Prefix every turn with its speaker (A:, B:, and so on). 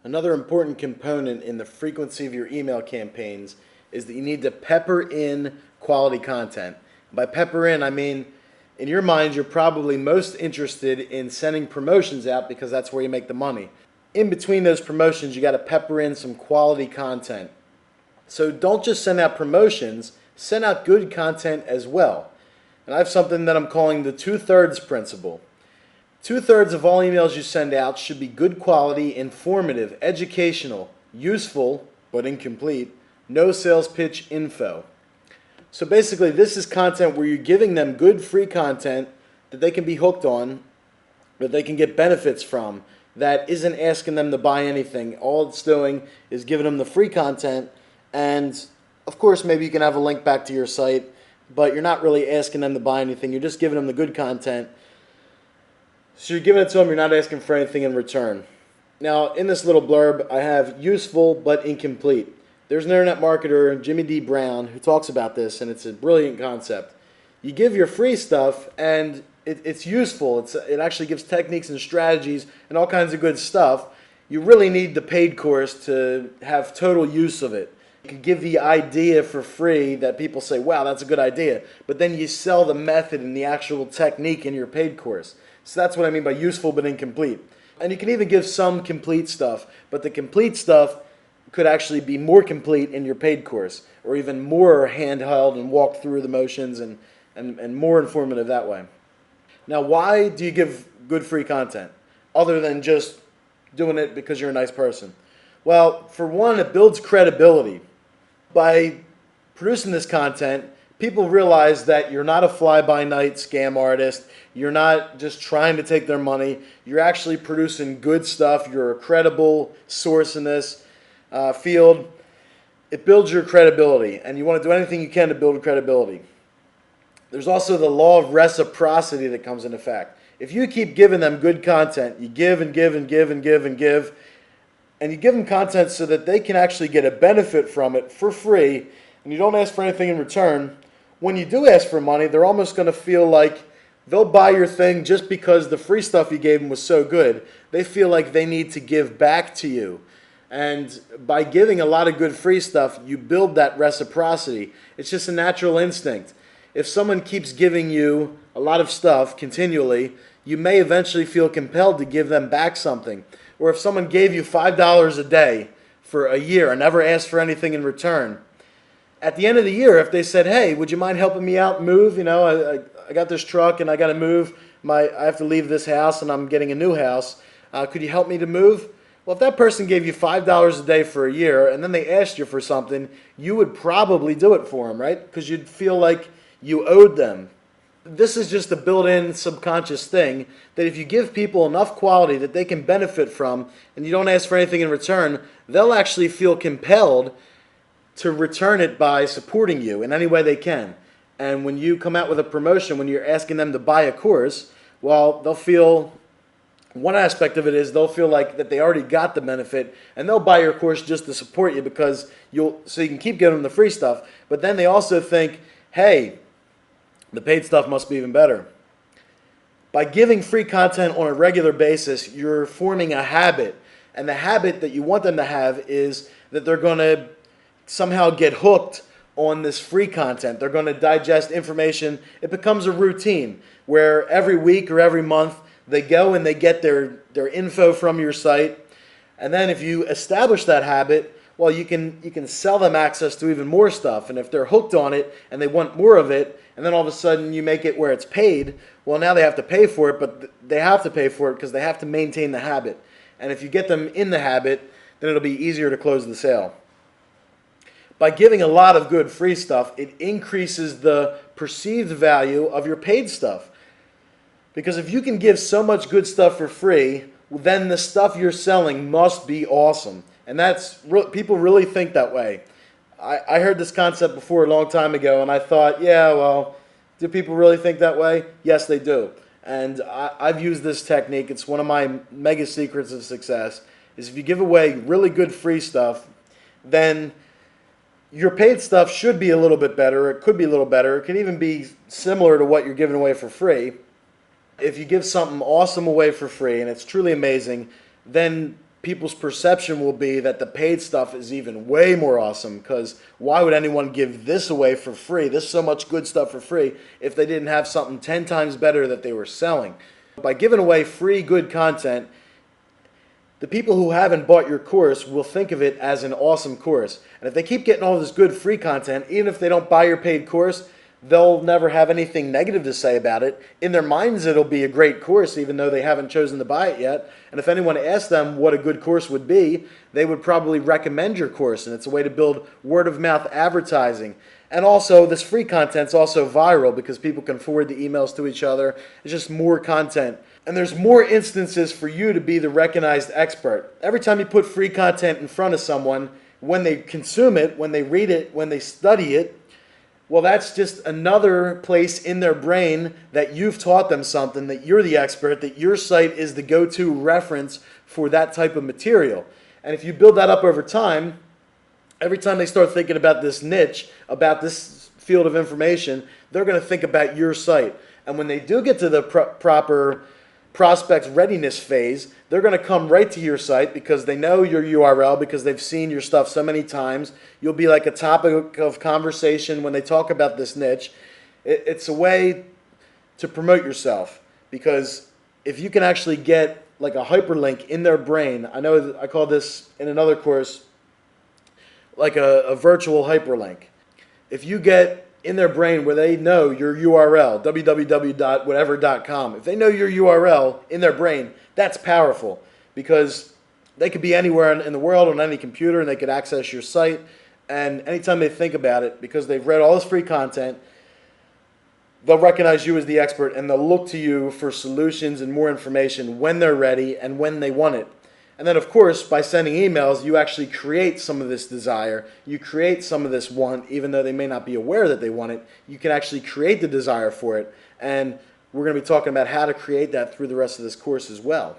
A: Another important component in the frequency of your email campaigns is that you need to pepper in quality content. By pepper in, I mean in your mind, you're probably most interested in sending promotions out because that's where you make the money. In between those promotions, you got to pepper in some quality content. So don't just send out promotions, send out good content as well. And I have something that I'm calling the two-thirds principle. Two-thirds of all emails you send out should be good quality, informative, educational, useful, but incomplete, no sales pitch info. So basically, this is content where you're giving them good free content that they can be hooked on, that they can get benefits from, that isn't asking them to buy anything. All it's doing is giving them the free content, and of course, maybe you can have a link back to your site, but you're not really asking them to buy anything. You're just giving them the good content. So you're giving it to them, you're not asking for anything in return. Now, in this little blurb, I have useful but incomplete. There's an internet marketer, Jimmy D. Brown, who talks about this, and it's a brilliant concept. You give your free stuff, and it's useful. It actually gives techniques and strategies and all kinds of good stuff. You really need the paid course to have total use of it. You can give the idea for free that people say, wow, that's a good idea. But then you sell the method and the actual technique in your paid course. So that's what I mean by useful but incomplete. And you can even give some complete stuff, but the complete stuff could actually be more complete in your paid course, or even more handheld and walk through the motions and more informative that way. Now, why do you give good free content other than just doing it because you're a nice person? Well, for one, it builds credibility. By producing this content, people realize that you're not a fly-by-night scam artist. You're not just trying to take their money. You're actually producing good stuff. You're a credible source in this field. It builds your credibility, and you want to do anything you can to build credibility. There's also the law of reciprocity that comes into effect. If you keep giving them good content, you give and give and give and give and give, and you give them content so that they can actually get a benefit from it for free, and you don't ask for anything in return, when you do ask for money, they're almost going to feel like they'll buy your thing just because the free stuff you gave them was so good. They feel like they need to give back to you. And by giving a lot of good free stuff, you build that reciprocity. It's just a natural instinct. If someone keeps giving you a lot of stuff continually, you may eventually feel compelled to give them back something. Or if someone gave you $5 a day for a year and never asked for anything in return, at the end of the year, if they said, hey, would you mind helping me out move? You know, I got this truck and I got to move. I have to leave this house and I'm getting a new house. Could you help me to move? Well, if that person gave you $5 a day for a year and then they asked you for something, you would probably do it for them, right? Because you'd feel like you owed them. This is just a built-in subconscious thing that if you give people enough quality that they can benefit from and you don't ask for anything in return, they'll actually feel compelled to return it by supporting you in any way they can. And when you come out with a promotion, when you're asking them to buy a course, well, they'll feel, one aspect of it is they'll feel like that they already got the benefit and they'll buy your course just to support you because so you can keep giving them the free stuff. But then they also think, hey, the paid stuff must be even better. By giving free content on a regular basis, you're forming a habit. And the habit that you want them to have is that they're going to somehow get hooked on this free content. They're going to digest information. It becomes a routine where every week or every month they go and they get their info from your site. And then if you establish that habit, well, you can sell them access to even more stuff. And if they're hooked on it and they want more of it, and then all of a sudden you make it where it's paid, well, now they have to pay for it, but they have to pay for it because they have to maintain the habit. And if you get them in the habit, then it'll be easier to close the sale. By giving a lot of good free stuff, it increases the perceived value of your paid stuff. Because if you can give so much good stuff for free, then the stuff you're selling must be awesome. And people really think that way. I heard this concept before a long time ago, and I thought, yeah, well, do people really think that way? Yes, they do. And I've used this technique. It's one of my mega secrets of success, is if you give away really good free stuff, then your paid stuff should be a little bit better. It could be a little better. It could even be similar to what you're giving away for free. If you give something awesome away for free, and it's truly amazing, then people's perception will be that the paid stuff is even way more awesome, because why would anyone give this away for free? This is so much good stuff for free if they didn't have something 10 times better that they were selling. By giving away free good content, the people who haven't bought your course will think of it as an awesome course. And if they keep getting all this good free content, even if they don't buy your paid course, they'll never have anything negative to say about it. In their minds, it'll be a great course, even though they haven't chosen to buy it yet. And if anyone asked them what a good course would be, they would probably recommend your course. And it's a way to build word-of-mouth advertising. And also, this free content's also viral because people can forward the emails to each other. It's just more content. And there's more instances for you to be the recognized expert. Every time you put free content in front of someone, when they consume it, when they read it, when they study it, well, that's just another place in their brain that you've taught them something, that you're the expert, that your site is the go-to reference for that type of material. And if you build that up over time, every time they start thinking about this niche, about this field of information, they're going to think about your site. And when they do get to the proper prospect readiness phase, they're going to come right to your site because they know your URL, because they've seen your stuff so many times. You'll be like a topic of conversation when they talk about this niche. It's a way to promote yourself, because if you can actually get like a hyperlink in their brain, I know I call this in another course like a virtual hyperlink. If you get in their brain where they know your URL, www.whatever.com. If they know your URL in their brain, that's powerful, because they could be anywhere in the world on any computer and they could access your site. And anytime they think about it, because they've read all this free content, they'll recognize you as the expert and they'll look to you for solutions and more information when they're ready and when they want it. And then, of course, by sending emails, you actually create some of this desire. You create some of this want, even though they may not be aware that they want it. You can actually create the desire for it. And we're going to be talking about how to create that through the rest of this course as well.